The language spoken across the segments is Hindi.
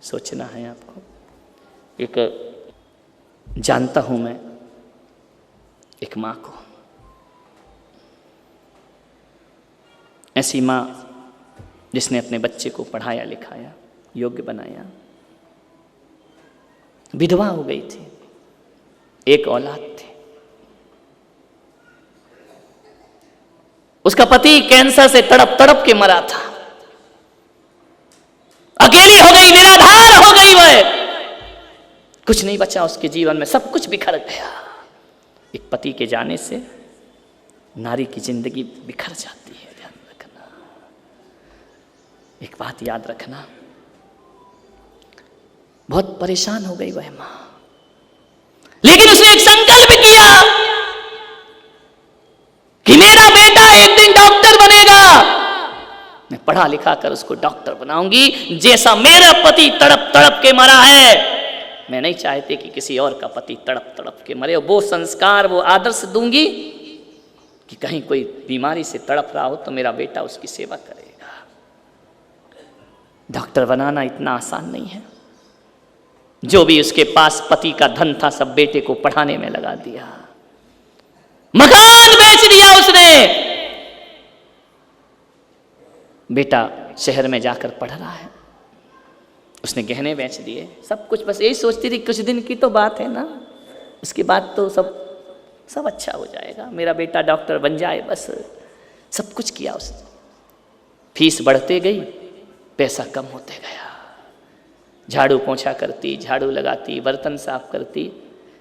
सोचना है आपको। एक जानता हूं मैं एक माँ को, ऐसी माँ जिसने अपने बच्चे को पढ़ाया लिखाया, योग्य बनाया, विधवा हो गई थी, एक औलाद थी, उसका पति कैंसर से तड़प तड़प के मरा था, अकेली हो गई, निराधार हो गई, वह कुछ नहीं बचा उसके जीवन में, सब कुछ बिखर गया। एक पति के जाने से नारी की जिंदगी बिखर जाती है, ध्यान रखना। एक बात याद रखना, बहुत परेशान हो गई वह मां, लेकिन उसने एक संकल्प किया कि मेरा बेटा एक दिन डॉक्टर बनेगा, मैं पढ़ा लिखा कर उसको डॉक्टर बनाऊंगी, जैसा मेरा पति तड़प तड़प के मरा है। मैं नहीं चाहती कि किसी और का पति तड़प तड़प के मरे, वो संस्कार, वो आदर्श दूंगी कि कहीं कोई बीमारी से तड़प रहा हो तो मेरा बेटा उसकी सेवा करेगा। डॉक्टर बनाना इतना आसान नहीं है। जो भी उसके पास पति का धन था सब बेटे को पढ़ाने में लगा दिया, मकान बेच दिया उसने, बेटा शहर में जाकर पढ़ रहा है, उसने गहने बेच दिए, सब कुछ। बस यही सोचती थी कुछ दिन की तो बात है ना, उसके बाद तो सब अच्छा हो जाएगा, मेरा बेटा डॉक्टर बन जाए, बस सब कुछ किया उसने। फीस बढ़ते गई, पैसा कम होते गया, झाड़ू पोंछा करती, झाड़ू लगाती, बर्तन साफ करती।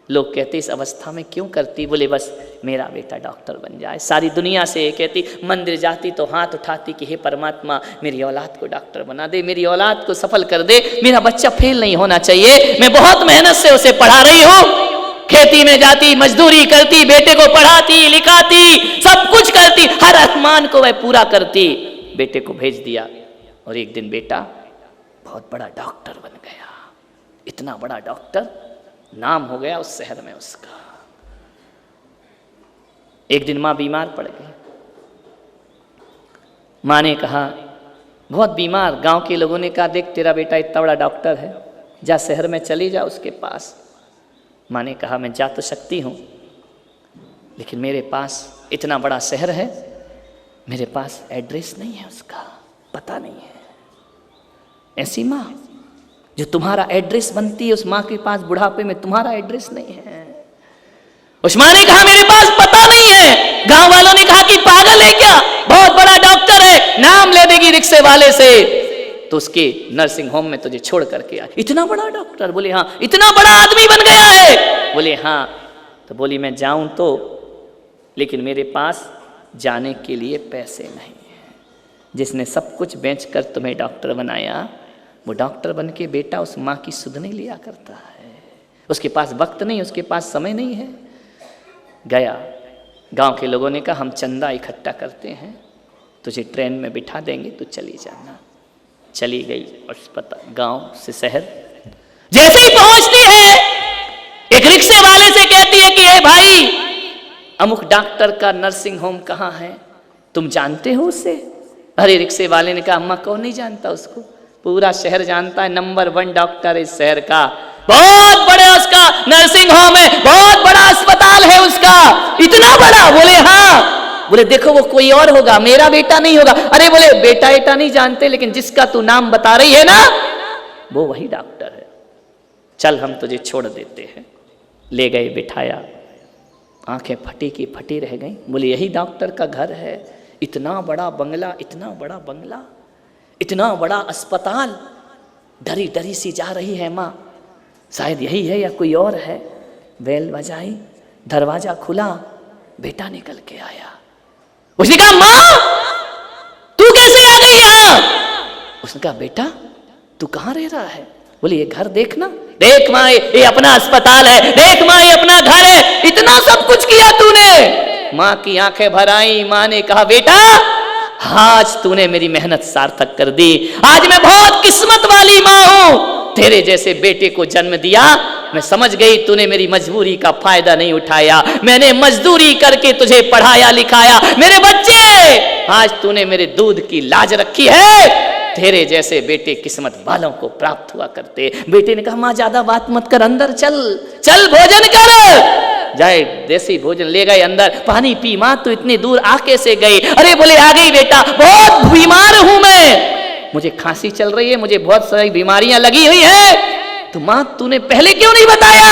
लोग कहते इस अवस्था में क्यों करती? बोले बस मेरा बेटा डॉक्टर बन जाए। सारी दुनिया से ये कहती, मंदिर जाती तो हाथ उठाती कि हे परमात्मा मेरी औलाद को डॉक्टर बना दे, मेरी औलाद को सफल कर दे, मेरा बच्चा फेल नहीं होना चाहिए, मैं बहुत मेहनत से उसे पढ़ा रही हूँ। खेती में जाती, मजदूरी करती, बेटे को पढ़ाती लिखाती, सब कुछ करती, हर अरमान को वह पूरा करती। बेटे को भेज दिया और एक दिन बेटा बहुत बड़ा डॉक्टर बन गया, इतना बड़ा डॉक्टर, नाम हो गया उस शहर में उसका। एक दिन मां बीमार पड़ गई, मां ने कहा, बहुत बीमार, गांव के लोगों ने कहा देख तेरा बेटा इतना बड़ा डॉक्टर है, जा शहर में चली जा उसके पास। मां ने कहा मैं जा तो सकती हूं, लेकिन मेरे पास इतना बड़ा शहर है, मेरे पास एड्रेस नहीं है, उसका पता नहीं है। ऐसी मां जो तुम्हारा एड्रेस बनती है, उस मां के पास बुढ़ापे में तुम्हारा एड्रेस नहीं है। उस मां ने कहा मेरे पास पता नहीं है। गांव वालों ने कहा कि पागल है क्या, बहुत बड़ा डॉक्टर है, नाम ले देगी रिक्शे वाले से, तो उसके नर्सिंग होम में तुझे छोड़ करके आ। इतना बड़ा डॉक्टर? बोले हाँ। इतना बड़ा आदमी बन गया है? बोले हाँ। तो बोली मैं जाऊं तो, लेकिन मेरे पास जाने के लिए पैसे नहीं है। जिसने सब कुछ बेचकर तुम्हें डॉक्टर बनाया, वो डॉक्टर बन के बेटा उस माँ की सुध नहीं लिया करता है। उसके पास वक्त नहीं, उसके पास समय नहीं है। गया, गांव के लोगों ने कहा हम चंदा इकट्ठा करते हैं, तुझे ट्रेन में बिठा देंगे, तू चली जाना। चली गई अस्पताल, गांव से शहर। जैसे ही पहुंचती है, एक रिक्शे वाले से कहती है कि ए भाई, अमुक डॉक्टर का नर्सिंग होम कहाँ है, तुम जानते हो उसे? अरे रिक्शे वाले ने कहा अम्मा कौन नहीं जानता उसको, पूरा शहर जानता है, नंबर 1 डॉक्टर इस शहर का, बहुत बड़ा उसका नर्सिंग होम है, बहुत बड़ा अस्पताल है उसका। इतना बड़ा? बोले हाँ। बोले देखो वो कोई और होगा, मेरा बेटा नहीं होगा। अरे बोले बेटा बेटा नहीं जानते, लेकिन जिसका तू नाम बता रही है ना, वो वही डॉक्टर है, चल हम तुझे छोड़ देते हैं। ले गए, बिठाया, आंखें फटी की फटी रह गई। बोले यही डॉक्टर का घर है? इतना बड़ा बंगला, इतना बड़ा बंगला, इतना बड़ा अस्पताल। डरी डरी सी जा रही है माँ, शायद यही है या कोई और है। बेल बजाई, दरवाजा खुला, बेटा निकल के आया। उसने कहा माँ तू कैसे आ गई यहाँ? उसने कहा बेटा तू कहाँ रह रहा है? बोले ये घर देखना, देख माँ ये अपना अस्पताल है, देख माँ ये अपना घर है, इतना सब कुछ किया तूने। माँ की आंखें भर आई। माँ ने कहा बेटा आज तूने मेरी मेहनत सार्थक कर दी, आज मैं बहुत किस्मत वाली माँ हूं, तेरे जैसे बेटे को जन्म दिया। मैं समझ गई तूने मेरी मजबूरी का फायदा नहीं उठाया, मैंने मजदूरी करके तुझे पढ़ाया लिखाया, मेरे बच्चे आज तूने मेरे दूध की लाज रखी है, तेरे जैसे बेटे किस्मत वालों को प्राप्त हुआ करते। बेटे ने कहा माँ ज्यादा बात मत कर, अंदर चल, चल भोजन कर। जाए देसी भोजन ले गए अंदर। पानी पी। माँ तू इतनी दूर आ कैसे गई? अरे बोले आ गई बेटा, बहुत बीमार हूं मैं, मुझे खांसी चल रही है, मुझे बहुत सारी बीमारियां लगी हुई है। तो माँ तूने पहले क्यों नहीं बताया?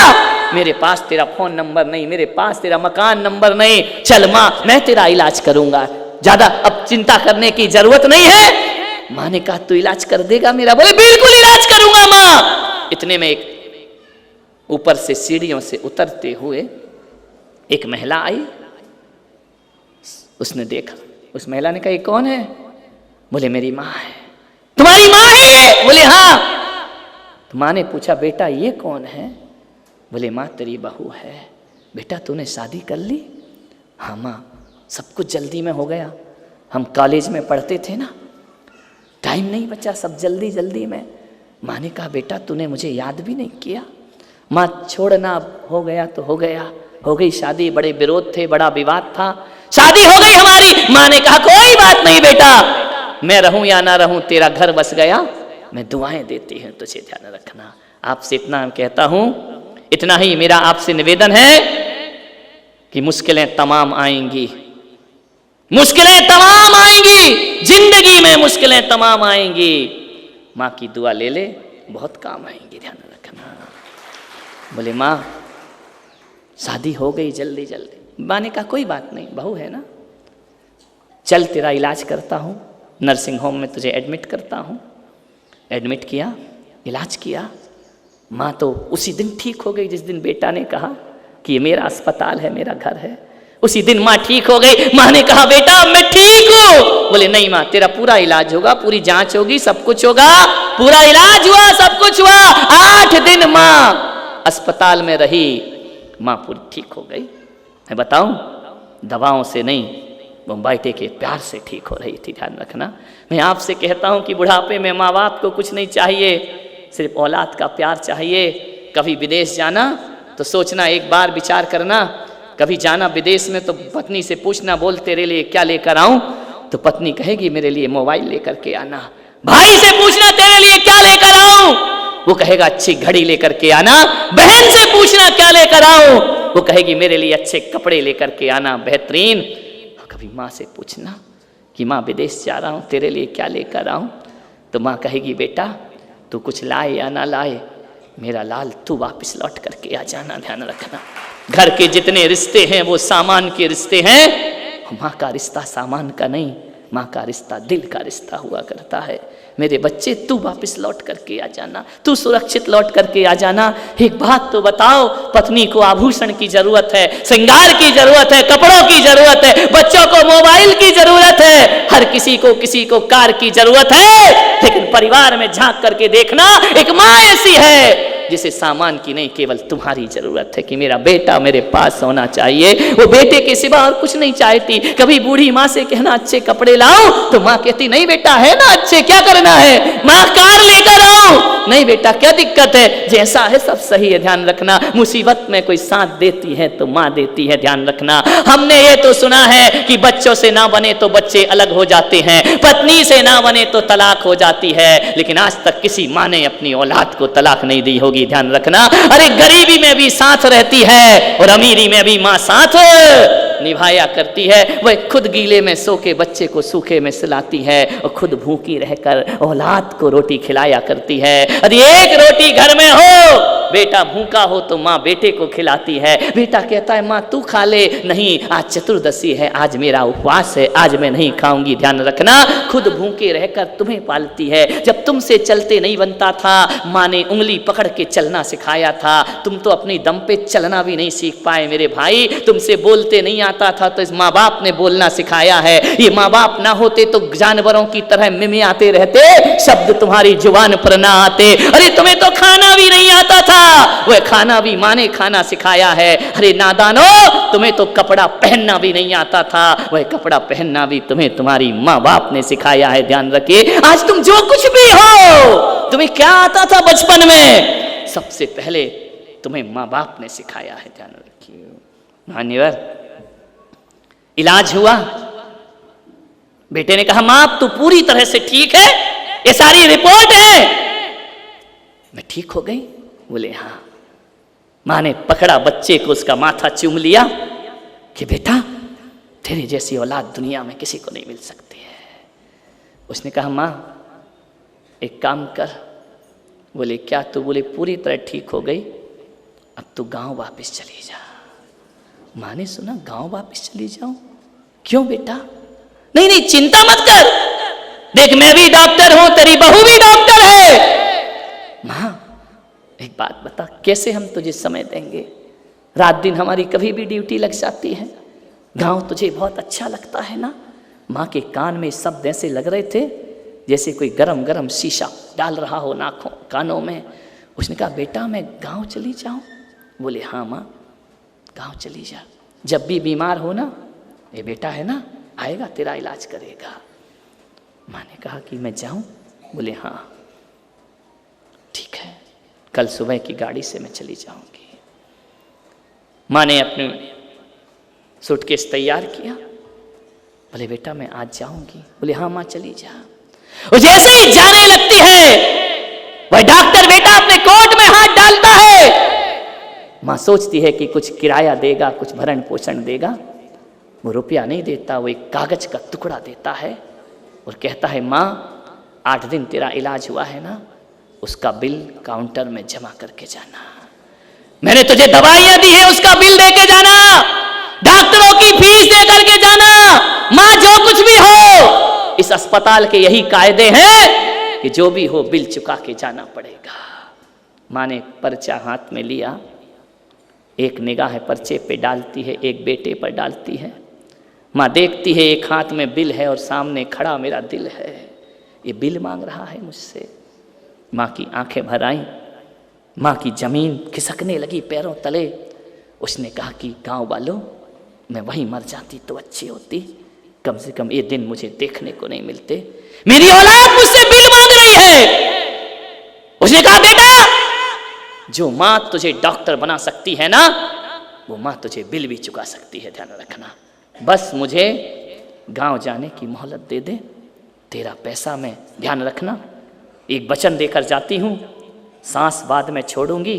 मेरे पास तेरा फोन नंबर नहीं, मेरे पास तेरा मकान नंबर नहीं। चल माँ मैं तेरा इलाज करूंगा, ज्यादा अब चिंता करने की जरूरत नहीं है। माँ ने कहा तू इलाज कर देगा मेरा? बोले बिल्कुल इलाज करूंगा माँ। इतने में एक ऊपर से सीढ़ियों से उतरते हुए एक महिला आई। उसने देखा, उस महिला ने कहा ये कौन है? बोले मेरी माँ है। तुम्हारी माँ है? बोले हाँ। तो माँ ने पूछा बेटा ये कौन है? बोले माँ तेरी बहू है। बेटा तूने शादी कर ली? हाँ माँ, सब कुछ जल्दी में हो गया, हम कॉलेज में पढ़ते थे ना, टाइम नहीं बचा, सब जल्दी जल्दी में। माँ ने कहा बेटा तूने मुझे याद भी नहीं किया। माँ छोड़ना, हो गया तो हो गया, हो गई शादी, बड़े विरोध थे, बड़ा विवाद था, शादी हो गई हमारी। माँ ने कहा कोई बात नहीं बेटा, मैं रहूं या ना रहूं तेरा घर बस गया, मैं दुआएं देती हूं, तुझे ध्यान रखना। आपसे इतना कहता हूं, इतना ही मेरा आपसे निवेदन है कि मुश्किलें तमाम आएंगी, मुश्किलें तमाम आएंगी, जिंदगी में मुश्किलें तमाम आएंगी। माँ की दुआ ले ले, बहुत काम आएंगी, ध्यान रखना। बोले माँ शादी हो गई जल्दी जल्दी। माँ ने कहा कोई बात नहीं, बहू है ना, चल तेरा इलाज करता हूँ, नर्सिंग होम में तुझे एडमिट करता हूँ। एडमिट किया, इलाज किया। माँ तो उसी दिन ठीक हो गई जिस दिन बेटा ने कहा कि ये मेरा अस्पताल है, मेरा घर है। उसी दिन माँ ठीक हो गई। माँ ने कहा बेटा मैं ठीक हूँ। बोले नहीं माँ तेरा पूरा इलाज होगा, पूरी जांच होगी, सब कुछ होगा। पूरा इलाज हुआ, सब कुछ हुआ। 8 दिन माँ अस्पताल में रही, माँ पूरी ठीक हो गई। मैं बताऊं, दवाओं से नहीं, वो बेटे के प्यार से ठीक हो रही थी, ध्यान रखना। मैं आपसे कहता हूं कि बुढ़ापे में माँ बाप को कुछ नहीं चाहिए, सिर्फ औलाद का प्यार चाहिए। कभी विदेश जाना तो सोचना, एक बार विचार करना, कभी जाना विदेश में तो पत्नी से पूछना, बोल तेरे लिए क्या लेकर आऊं? तो पत्नी कहेगी मेरे लिए मोबाइल लेकर के आना। भाई से पूछना तेरे लिए क्या लेकर आऊं? वो कहेगा अच्छी घड़ी लेकर के आना। बहन से पूछना क्या लेकर आऊं? वो कहेगी मेरे लिए अच्छे कपड़े लेकर के आना, बेहतरीन। कभी माँ से पूछना कि माँ विदेश जा रहा हूं, तेरे लिए क्या लेकर आऊं? तो माँ कहेगी बेटा तू कुछ लाए या ना लाए, मेरा लाल तू वापस लौट करके आ जाना, ध्यान रखना। घर के जितने रिश्ते हैं वो सामान के रिश्ते हैं, माँ का रिश्ता सामान का नहीं, माँ का रिश्ता दिल का रिश्ता हुआ करता है। मेरे बच्चे तू वापस लौट करके आ जाना, तू सुरक्षित लौट करके आ जाना। एक बात तो बताओ, पत्नी को आभूषण की जरूरत है, श्रृंगार की जरूरत है, कपड़ों की जरूरत है, बच्चों को मोबाइल की जरूरत है, हर किसी को कार की जरूरत है। लेकिन परिवार में झांक करके देखना, एक माँ ऐसी है जिसे सामान की नहीं, केवल तुम्हारी जरूरत है कि मेरा बेटा मेरे पास होना चाहिए। वो बेटे के सिवा और कुछ नहीं चाहती। कभी बूढ़ी माँ से कहना अच्छे कपड़े लाओ, तो माँ कहती नहीं बेटा है ना अच्छे, क्या करना है, माँ कार लेकर आओ। नहीं बेटा क्या दिक्कत है, जैसा है सब सही है, ध्यान रखना। मुसीबत में कोई साथ देती है तो माँ देती है, ध्यान रखना। हमने ये तो सुना है कि बच्चों से ना बने तो बच्चे अलग हो जाते हैं, पत्नी से ना बने तो तलाक हो जाती है, लेकिन आज तक किसी माँ ने अपनी औलाद को तलाक नहीं दी होगी, ध्यान रखना। अरे गरीबी में भी साथ रहती है और अमीरी में भी माँ साथ निभाया करती है। वह खुद गीले में सो के बच्चे को सूखे में सुलाती है और खुद भूखी रहकर औलाद को रोटी खिलाया करती है। यदि एक रोटी घर में हो, बेटा भूखा हो तो माँ बेटे को खिलाती है। बेटा कहता है माँ तू खा ले, नहीं आज चतुर्दशी है, आज मेरा उपवास है, आज मैं नहीं खाऊंगी, ध्यान रखना। खुद भूखे रहकर तुम्हें पालती है। जब तुमसे चलते नहीं बनता था, माँ ने उंगली पकड़ के चलना सिखाया था। तुम तो अपनी दम पे चलना भी नहीं सीख पाए मेरे भाई, तुमसे बोलते नहीं आता था तो इस माँ बाप ने बोलना सिखाया है। ये माँ बाप ना होते तो जानवरों की तरह मिमियाते रहते, शब्द तुम्हारी जुबान पर ना आते। अरे तुम्हें तो खाना भी नहीं आता था, वह खाना भी माँ ने खाना सिखाया है। अरे नादानो, तुम्हें तो कपड़ा पहनना भी नहीं आता था, वह कपड़ा पहनना भी तुम्हें तुम्हारी माँ बाप ने सिखाया है, ध्यान रखिए। आज तुम जो कुछ भी हो, तुम्हें क्या आता था बचपन में, सबसे पहले तुम्हें माँ बाप ने सिखाया है, ध्यान रखिए। मान्यवर इलाज हुआ, बेटे ने कहा माँ तू पूरी तरह से ठीक है, ये सारी रिपोर्ट है। मैं ठीक हो गई? बोले हाँ। माँ ने पकड़ा बच्चे को, उसका माथा चूम लिया कि बेटा तेरे जैसी औलाद दुनिया में किसी को नहीं मिल सकती है। उसने कहा माँ एक काम कर। बोले क्या? तो बोले पूरी तरह ठीक हो गई, अब तू गांव वापस चली जा। माँ ने सुना गांव वापस चली जाऊं? क्यों बेटा? नहीं नहीं चिंता मत कर, देख मैं भी डॉक्टर हूं, तेरी बहू भी डॉक्टर है। माँ एक बात बता, कैसे हम तुझे समय देंगे? रात दिन हमारी कभी भी ड्यूटी लग जाती है। गांव तुझे बहुत अच्छा लगता है ना? माँ के कान में शब्द ऐसे लग रहे थे जैसे कोई गरम गरम शीशा डाल रहा हो नाखों कानों में। उसने कहा बेटा मैं गांव चली जाऊं? बोले हाँ माँ गांव चली जा, जब भी बीमार हो ना ये बेटा है ना आएगा तेरा इलाज करेगा। माँ ने कहा कि मैं जाऊं? बोले हाँ ठीक है, कल सुबह की गाड़ी से मैं चली जाऊंगी। माँ ने अपने सूटकेस तैयार किया। बोले बेटा मैं आज जाऊंगी? बोले हाँ माँ चली जा। वो जैसे ही जाने लगती है वह डॉक्टर बेटा अपने कोट में हाथ डालता है। माँ सोचती है कि कुछ किराया देगा, कुछ भरण पोषण देगा। वो रुपया नहीं देता, वो एक कागज का टुकड़ा देता है और कहता है माँ 8 दिन तेरा इलाज हुआ है ना, उसका बिल काउंटर में जमा करके जाना। मैंने तुझे दवाइयां दी है उसका बिल दे के जाना, डॉक्टरों की फीस दे करके जाना। माँ जो कुछ भी हो, इस अस्पताल के यही कायदे हैं कि जो भी हो बिल चुका के जाना पड़ेगा। माँ ने पर्चा हाथ में लिया, एक निगाह पर्चे पे डालती है, एक बेटे पर डालती है। माँ देखती है एक हाथ में बिल है और सामने खड़ा मेरा दिल है, ये बिल मांग रहा है मुझसे। माँ की आंखें भर आईं, माँ की जमीन खिसकने लगी पैरों तले। उसने कहा कि गांव वालों मैं वहीं मर जाती तो अच्छी होती, कम से कम ये दिन मुझे देखने को नहीं मिलते। मेरी औलाद मुझसे बिल मांग रही है। उसने कहा बेटा जो माँ तुझे डॉक्टर बना सकती है ना, वो माँ तुझे बिल भी चुका सकती है, ध्यान रखना। बस मुझे गांव जाने की मोहलत दे दे, तेरा पैसा मैं, ध्यान रखना, एक वचन देकर जाती हूँ, सांस बाद में छोड़ूंगी,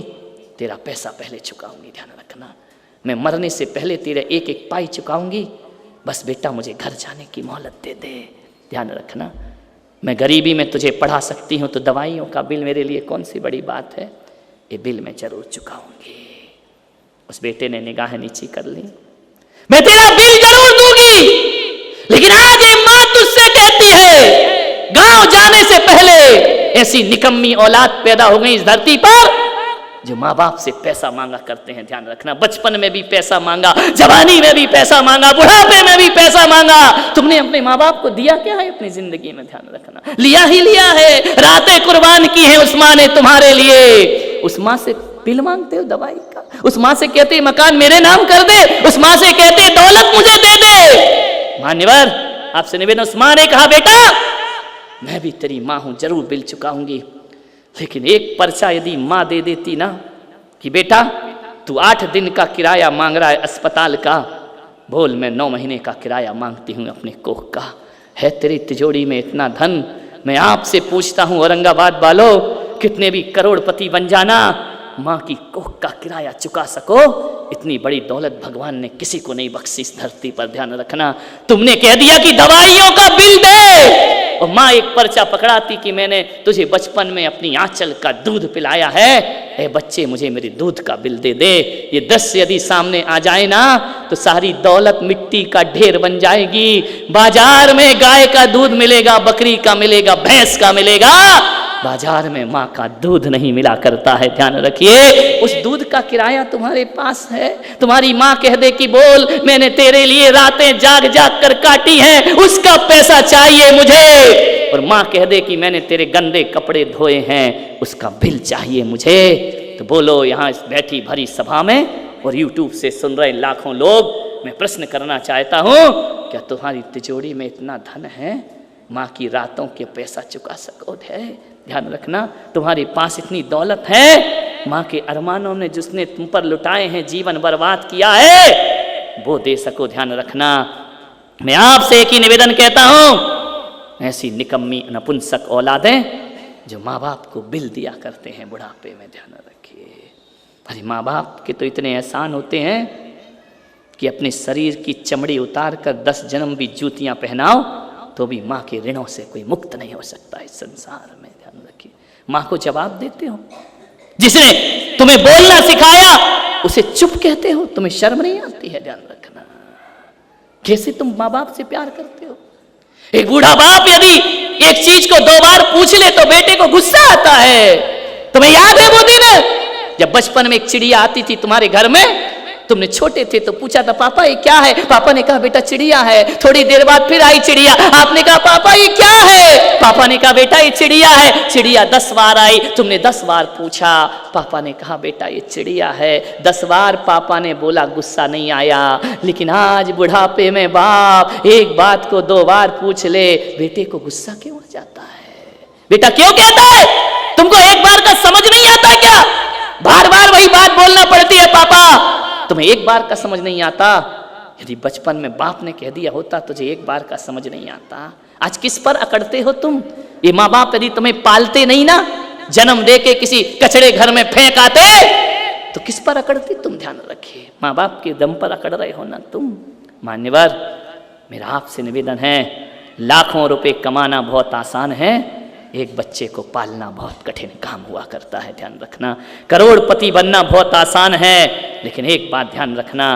तेरा पैसा पहले चुकाऊंगी, ध्यान रखना। मैं मरने से पहले तेरा एक एक पाई चुकाऊंगी, बस बेटा मुझे घर जाने की मोहलत दे दे, ध्यान रखना। मैं गरीबी में तुझे पढ़ा सकती हूँ तो दवाइयों का बिल मेरे लिए कौन सी बड़ी बात है, ये बिल मैं जरूर चुकाऊंगी। उस बेटे ने निगाहें नीची कर ली, मैं तेरा बिल जरूर दूंगी, लेकिन आज ये माँ तुझसे कहती है गांव जाने से पहले ऐसी निकम्मी औलाद पैदा हो गई इस धरती पर जो माँ बाप से पैसा मांगा करते हैं, ध्यान रखना। बचपन में भी पैसा मांगा, जवानी में भी पैसा मांगा, बुढ़ापे में भी पैसा मांगा। तुमने अपने माँ बाप को दिया क्या है अपनी जिंदगी में, ध्यान रखना। लिया ही लिया है, रातें कुर्बान की हैं उस माँ ने तुम्हारे लिए। उस माँ से बिल मांगते हो दवाई का, उस माँ से कहते मकान मेरे नाम कर दे, उस माँ से कहते दौलत मुझे दे दे। मान्यवर आपसे निवेदन, उस माँ ने कहा बेटा मैं भी तेरी माँ हूं, जरूर बिल चुकाऊंगी, लेकिन एक पर्चा यदि माँ दे देती ना कि बेटा तू 8 दिन का किराया मांग रहा है अस्पताल का, बोल मैं 9 महीने का किराया मांगती हूँ अपने कोख का। है तेरी तिजोरी में इतना धन, मैं आपसे पूछता हूँ औरंगाबाद वालों, कितने भी करोड़पति बन जाना, माँ की कोख का किराया चुका सको, इतनी बड़ी दौलत भगवान ने किसी को नहीं बख्शी इस धरती पर, ध्यान रखना। तुमने कह दिया कि दवाइयों का बिल दे, और माँ एक पर्चा पकड़ाती कि मैंने तुझे बचपन में अपनी आंचल का दूध पिलाया है, ए बच्चे मुझे मेरे दूध का बिल दे दे। ये 10 यदि सामने आ जाए ना तो सारी दौलत मिट्टी का ढेर बन जाएगी। बाजार में गाय का दूध मिलेगा, बकरी का मिलेगा, भैंस का मिलेगा, बाजार में माँ का दूध नहीं मिला करता है, ध्यान रखिए। उस दूध का किराया तुम्हारे पास है। तुम्हारी माँ कह दे कि बोल मैंने तेरे लिए रातें जाग जाग कर काटी हैं, उसका पैसा चाहिए मुझे। और माँ कह दे कि मैंने तेरे गंदे कपड़े धोए हैं, उसका बिल चाहिए मुझे। तो बोलो यहाँ इस बैठी भरी सभा में और यूट्यूब से सुन रहे लाखों लोग, मैं प्रश्न करना चाहता हूँ, क्या तुम्हारी तिजोरी में इतना धन है माँ की रातों के पैसा चुका सको? है, ध्यान रखना। तुम्हारे पास इतनी दौलत है, माँ के अरमानों ने जिसने तुम पर लुटाए हैं, जीवन बर्बाद किया है, वो दे सको, ध्यान रखना। मैं आपसे एक ही निवेदन कहता हूं, ऐसी निकम्मी नपुंसक औलादें जो माँ बाप को बिल दिया करते हैं बुढ़ापे में, ध्यान रखिए। अरे माँ बाप के तो इतने एहसान होते हैं कि अपने शरीर की चमड़ी उतार कर 10 जन्म भी जूतियां पहनाओ तो भी माँ के ऋणों से कोई मुक्त नहीं हो सकता इस संसार में, ध्यान रखिए। माँ को जवाब देते हो, जिसने तुम्हें बोलना सिखाया उसे चुप कहते हो, तुम्हें शर्म नहीं आती है? ध्यान रखना, कैसे तुम माँ बाप से प्यार करते हो। एक बूढ़ा बाप यदि एक चीज को 2 बार पूछ ले तो बेटे को गुस्सा आता है। तुम्हें याद है वो दिन जब बचपन में एक चिड़िया आती थी तुम्हारे घर में, तुमने छोटे थे तो पूछा था पापा ये क्या है? पापा ने कहा बेटा चिड़िया है। थोड़ी देर बाद फिर आई चिड़िया, आपने कहा पापा ये क्या है? पापा ने कहा बेटा ये चिड़िया है। चिड़िया 10 बार आई, तुमने 10 बार पूछा, पापा ने कहा बेटा ये चिड़िया है। 10 बार पापा ने बोला, गुस्सा नहीं आया। लेकिन आज बुढ़ापे में बाप एक बात को 2 बार पूछ ले, बेटे को गुस्सा क्यों आ जाता है? बेटा क्यों कहता है? तुमको एक बार का समझ नहीं आता क्या? बार बार वही बात बोलना पड़ती है पापा, तुम्हें एक बार का समझ नहीं आता। यदि बचपन में बाप ने कह दिया होता तुझे एक बार का समझ नहीं आता, आज किस पर अकड़ते हो तुम? ये माँ बाप यदि तुम्हें पालते नहीं ना, जन्म दे के किसी कचड़े घर में फेंक आते तो किस पर अकड़ते तुम? ध्यान रखिए, माँ बाप के दम पर अकड़ रहे हो ना तुम। मान्यवर, मेरा आपसे निवेदन है, लाखों रुपए कमाना बहुत आसान है, एक बच्चे को पालना बहुत कठिन काम हुआ करता है, ध्यान रखना। करोड़पति बनना बहुत आसान है, लेकिन एक बात ध्यान रखना,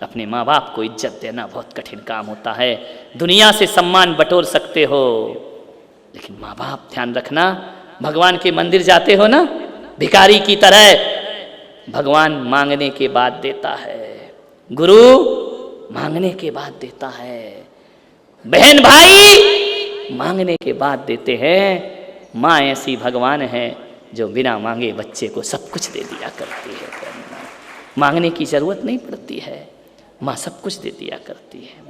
अपने माँ बाप को इज्जत देना बहुत कठिन काम होता है। दुनिया से सम्मान बटोर सकते हो, लेकिन माँ बाप, ध्यान रखना, भगवान के मंदिर जाते हो ना भिखारी की तरह, भगवान मांगने के बाद देता है, गुरु मांगने के बाद देता है, बहन भाई मांगने के बाद देते हैं। माँ ऐसी भगवान है जो बिना मांगे बच्चे को सब कुछ दे दिया करती है। मांगने की जरूरत नहीं पड़ती है, माँ सब कुछ दे दिया करती है।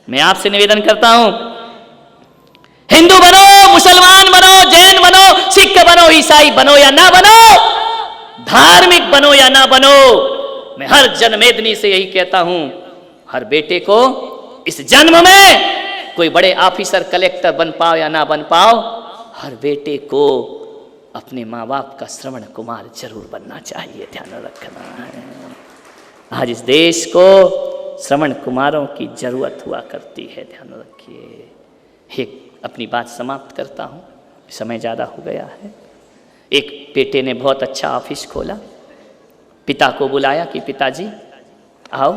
मैं आपसे निवेदन करता हूं, हिंदू बनो, मुसलमान बनो, जैन बनो, सिख बनो, ईसाई बनो या ना बनो, धार्मिक बनो या ना बनो, मैं हर जन्मेदनी से यही कहता हूं, हर बेटे को इस जन्म में कोई बड़े ऑफिसर कलेक्टर बन पाओ या ना बन पाओ, हर बेटे को अपने माँ बाप का श्रवण कुमार जरूर बनना चाहिए, ध्यान रखना है। आज इस देश को श्रवण कुमारों की जरूरत हुआ करती है, ध्यान रखिए। एक अपनी बात समाप्त करता हूँ, समय ज़्यादा हो गया है। एक बेटे ने बहुत अच्छा ऑफिस खोला, पिता को बुलाया कि पिताजी आओ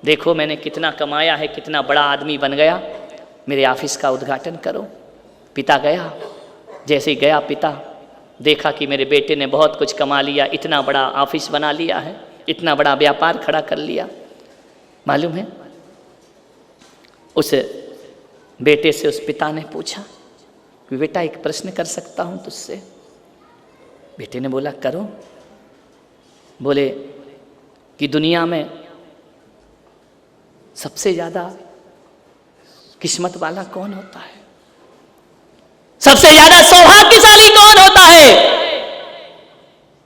देखो मैंने कितना कमाया है, कितना बड़ा आदमी बन गया, मेरे ऑफिस का उद्घाटन करो। पिता गया, जैसे ही गया पिता देखा कि मेरे बेटे ने बहुत कुछ कमा लिया, इतना बड़ा ऑफिस बना लिया है, इतना बड़ा व्यापार खड़ा कर लिया। मालूम है, उस बेटे से उस पिता ने पूछा कि बेटा एक प्रश्न कर सकता हूँ तुझसे? बेटे ने बोला करो। बोले कि दुनिया में सबसे ज्यादा किस्मत वाला कौन होता है? सबसे ज्यादा सौभाग्यशाली कौन होता है?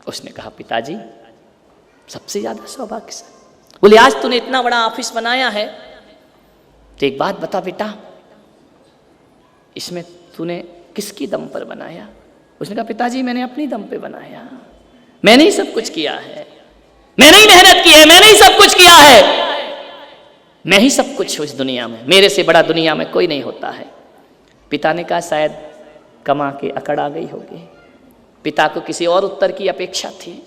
उसने कहा पिताजी सबसे ज्यादा सौभाग्यशाली। बोले आज तूने इतना बड़ा ऑफिस बनाया है, तो एक बात बता बेटा, इसमें तूने किसकी दम पर बनाया? उसने कहा पिताजी मैंने अपनी दम पे बनाया, मैंने ही सब कुछ किया है, मैंने ही मेहनत की है, मैंने ही सब कुछ किया है, मैं ही सब कुछ हूँ इस दुनिया में, मेरे से बड़ा दुनिया में कोई नहीं होता है। पिता ने कहा शायद कमा के अकड़ आ गई होगी। पिता को किसी और उत्तर की अपेक्षा थी,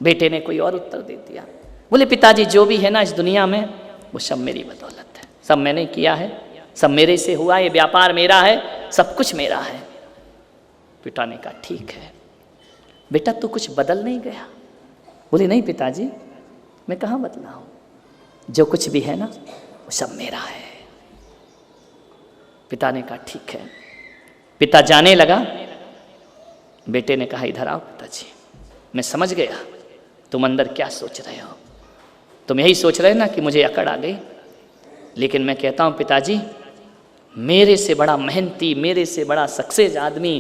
बेटे ने कोई और उत्तर दे दिया। बोले पिताजी जो भी है ना इस दुनिया में वो सब मेरी बदौलत है, सब मैंने किया है, सब मेरे से हुआ, ये व्यापार मेरा है, सब कुछ मेरा है। पिता ने कहा ठीक है बेटा, तू कुछ बदल नहीं गया? बोले नहीं पिताजी, मैं कहाँ बदला हूँ, जो कुछ भी है ना वो सब मेरा है। पिता ने कहा ठीक है। पिता जाने लगा, बेटे ने कहा इधर आओ पिताजी, मैं समझ गया तुम अंदर क्या सोच रहे हो, तुम यही सोच रहे ना कि मुझे अकड़ आ गई, लेकिन मैं कहता हूँ पिताजी मेरे से बड़ा मेहनती, मेरे से बड़ा सक्सेस आदमी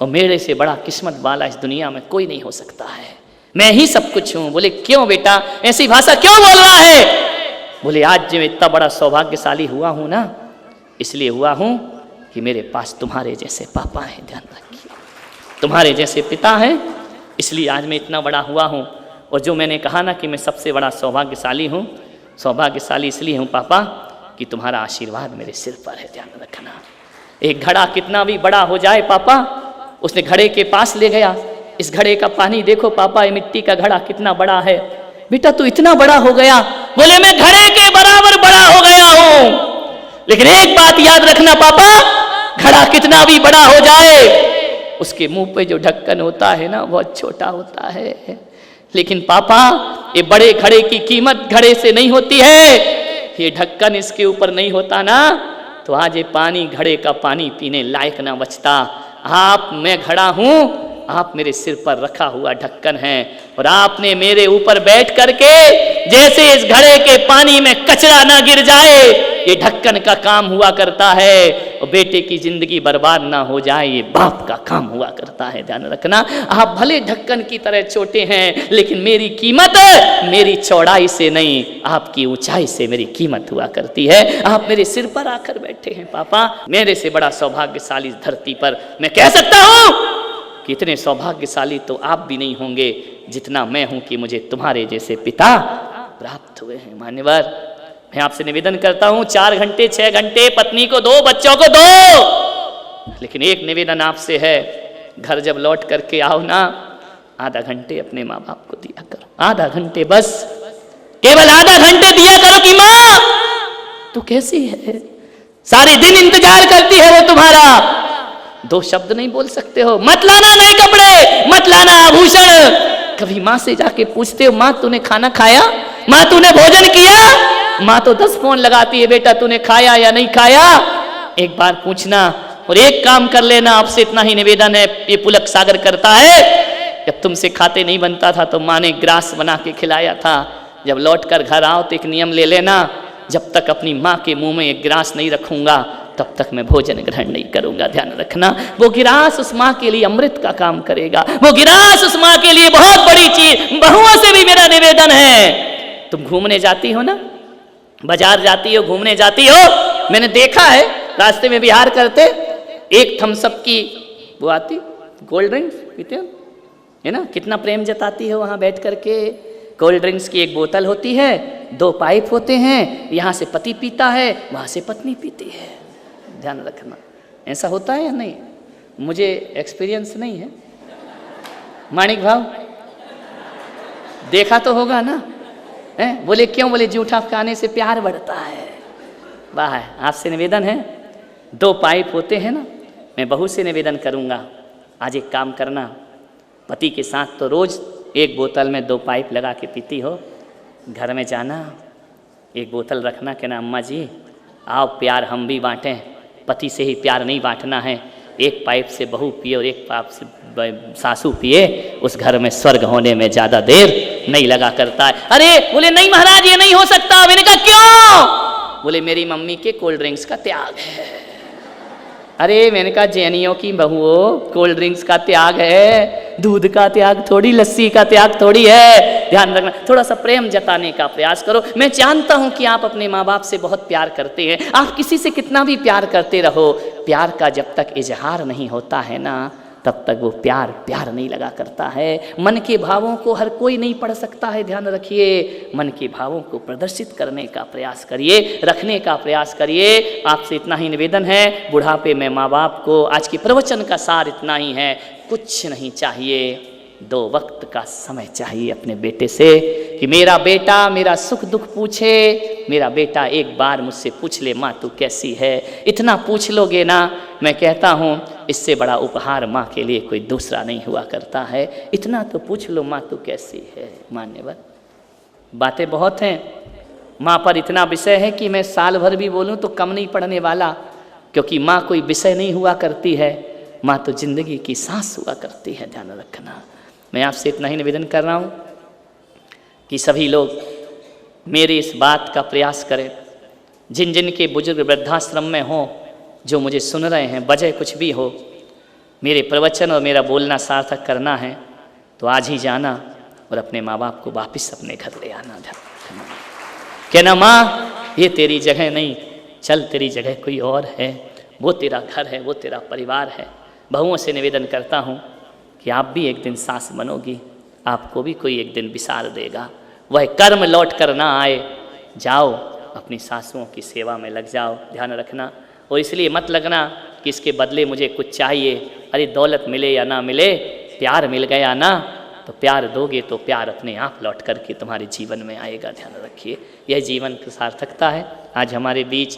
और मेरे से बड़ा किस्मत वाला इस दुनिया में कोई नहीं हो सकता है, मैं ही सब कुछ हूँ। बोले क्यों बेटा, ऐसी भाषा क्यों बोल रहा है? बोले आज जो इतना बड़ा सौभाग्यशाली हुआ हूँ ना, इसलिए हुआ हूँ कि मेरे पास तुम्हारे जैसे पापा हैं, ध्यान रखिए, तुम्हारे जैसे पिता हैं, इसलिए आज मैं इतना बड़ा हुआ हूँ। और जो मैंने कहा ना कि मैं सबसे बड़ा सौभाग्यशाली हूँ, सौभाग्यशाली इसलिए हूँ पापा कि तुम्हारा आशीर्वाद मेरे सिर पर है, ध्यान रखना। एक घड़ा कितना भी बड़ा हो जाए पापा, उसने घड़े के पास ले गया, इस घड़े का पानी देखो पापा, ये मिट्टी का घड़ा कितना बड़ा है। बेटा तू इतना बड़ा हो गया, बोले मैं घड़े के बराबर बड़ा हो गया हूं, लेकिन एक बात याद रखना पापा, घड़ा कितना भी बड़ा हो जाए उसके मुंह पे जो ढक्कन होता है ना बहुत छोटा होता है। लेकिन पापा ये बड़े घड़े की कीमत घड़े से नहीं होती है, ये ढक्कन इसके ऊपर नहीं होता ना तो आज ये पानी घड़े का पानी पीने लायक ना बचता। आप, मैं घड़ा हूं, आप मेरे सिर पर रखा हुआ ढक्कन है, और आपने मेरे ऊपर बैठ करके जैसे इस घड़े के पानी में कचरा ना गिर जाए ये ढक्कन का काम हुआ करता है, और बेटे की जिंदगी बर्बाद ना हो जाए ये बाप का काम हुआ करता है, ध्यान रखना। आप भले ढक्कन की तरह छोटे हैं, लेकिन मेरी कीमत मेरी चौड़ाई से नहीं, आपकी ऊंचाई से मेरी कीमत हुआ करती है। आप मेरे सिर पर आकर बैठे हैं पापा, मेरे से बड़ा सौभाग्यशाली धरती पर मैं कह सकता हूं कि इतने सौभाग्यशाली तो आप भी नहीं होंगे जितना मैं हूं कि मुझे तुम्हारे जैसे पिता प्राप्त हुए हैं। मान्यवर, मैं आपसे निवेदन करता हूं 4 घंटे 6 घंटे पत्नी को दो, बच्चों को दो, लेकिन एक निवेदन आपसे है, घर जब लौट करके आओ ना आधा घंटे अपने माँ बाप को दिया करो, आधा घंटे, बस केवल आधा घंटे दिया करो कि माँ तू कैसी है, सारे दिन इंतजार करती है वो तुम्हारा। 2 शब्द नहीं बोल सकते हो, मत लाना नए कपड़े, मत लाना आभूषण, कभी माँ से जाके पूछते हो माँ तूने खाना खाया, माँ तूने भोजन किया? माँ तो 10 फोन लगाती है, बेटा तूने खाया या नहीं खाया, एक बार पूछना। और एक काम कर लेना, आपसे इतना ही निवेदन है, ये पुलक सागर करता है, जब तुमसे खाते नहीं बनता था तो माँ ने ग्रास बना के खिलाया था, जब लौट कर घर आओ तो एक नियम ले लेना, जब तक अपनी माँ के मुंह में एक गिलास नहीं रखूंगा तब तक मैं भोजन ग्रहण नहीं करूंगा, ध्यान रखना। वो गिलास उस माँ के लिए अमृत का काम करेगा, वो गिलास उस माँ के लिए बहुत बड़ी चीज। बहुओं से भी मेरा निवेदन है, तुम घूमने जाती हो ना, बाजार जाती हो, घूमने जाती हो, मैंने देखा है रास्ते में विहार करते एक थम्सअप की वो आती कोल्ड ड्रिंक्स पीते हो है ना, कितना प्रेम जताती है वहां बैठ करके। कोल्ड ड्रिंक्स की एक बोतल होती है, 2 पाइप होते हैं, यहाँ से पति पीता है वहां से पत्नी पीती है, ध्यान रखना। ऐसा होता है या नहीं? मुझे एक्सपीरियंस नहीं है। माणिक भाव देखा तो होगा ना? बोले क्यों? बोले जूठा खाने से प्यार बढ़ता है। वाह, आपसे निवेदन है, 2 पाइप होते हैं ना, मैं बहू से निवेदन करूंगा आज एक काम करना, पति के साथ तो रोज एक बोतल में 2 पाइप लगा के पीती हो, घर में जाना एक बोतल रखना, कहना अम्मा जी आओ प्यार हम भी बांटें, पति से ही प्यार नहीं बांटना है, एक पाइप से बहू पिए और एक पाइप से सासू पिए, उस घर में स्वर्ग होने में ज़्यादा देर नहीं लगा करता है। अरे बोले नहीं महाराज ये नहीं हो सकता। मैंने कहा क्यों? बोले मेरी मम्मी के कोल्ड ड्रिंक्स का त्याग है। अरे मैंने कहा जैनियों की बहुओं, कोल्ड ड्रिंक्स का त्याग है, दूध का त्याग थोड़ी, लस्सी का त्याग थोड़ी है। ध्यान रखना, थोड़ा सा प्रेम जताने का प्रयास करो। मैं जानता हूं कि आप अपने माँ बाप से बहुत प्यार करते हैं, आप किसी से कितना भी प्यार करते रहो, प्यार का जब तक इजहार नहीं होता है ना तब तक वो प्यार प्यार नहीं लगा करता है। मन के भावों को हर कोई नहीं पढ़ सकता है, ध्यान रखिए। मन के भावों को प्रदर्शित करने का प्रयास करिए, रखने का प्रयास करिए। आपसे इतना ही निवेदन है, बुढ़ापे में माँ बाप को, आज के प्रवचन का सार इतना ही है, कुछ नहीं चाहिए, 2 वक्त का समय चाहिए अपने बेटे से कि मेरा बेटा मेरा सुख दुख पूछे, मेरा बेटा एक बार मुझसे पूछ ले माँ तू कैसी है। इतना पूछ लोगे ना, मैं कहता हूँ इससे बड़ा उपहार माँ के लिए कोई दूसरा नहीं हुआ करता है। इतना तो पूछ लो माँ तू कैसी है। मान्यवर, बातें बहुत हैं, माँ पर इतना विषय है कि मैं साल भर भी बोलूँ तो कम नहीं पड़ने वाला, क्योंकि माँ कोई विषय नहीं हुआ करती है, माँ तो जिंदगी की सांस हुआ करती है, ध्यान रखना। मैं आपसे इतना ही निवेदन कर रहा हूँ कि सभी लोग मेरी इस बात का प्रयास करें, जिन जिन के बुजुर्ग वृद्धाश्रम में हों, जो मुझे सुन रहे हैं, वजह कुछ भी हो, मेरे प्रवचन और मेरा बोलना सार्थक करना है तो आज ही जाना और अपने माँ बाप को वापस अपने घर ले आना। कहना माँ ये तेरी जगह नहीं, चल तेरी जगह कोई और है, वो तेरा घर है, वो तेरा परिवार है। बहुओं से निवेदन करता हूँ कि आप भी एक दिन सास बनोगी, आपको भी कोई एक दिन विसार देगा। वह कर्म लौट कर ना आए, जाओ अपनी सासुओं की सेवा में लग जाओ, ध्यान रखना। और इसलिए मत लगना कि इसके बदले मुझे कुछ चाहिए। अरे दौलत मिले या ना मिले, प्यार मिल गया ना, तो प्यार दोगे तो प्यार अपने आप लौट करके तुम्हारे जीवन में आएगा, ध्यान रखिए। यह जीवन की सार्थकता है। आज हमारे बीच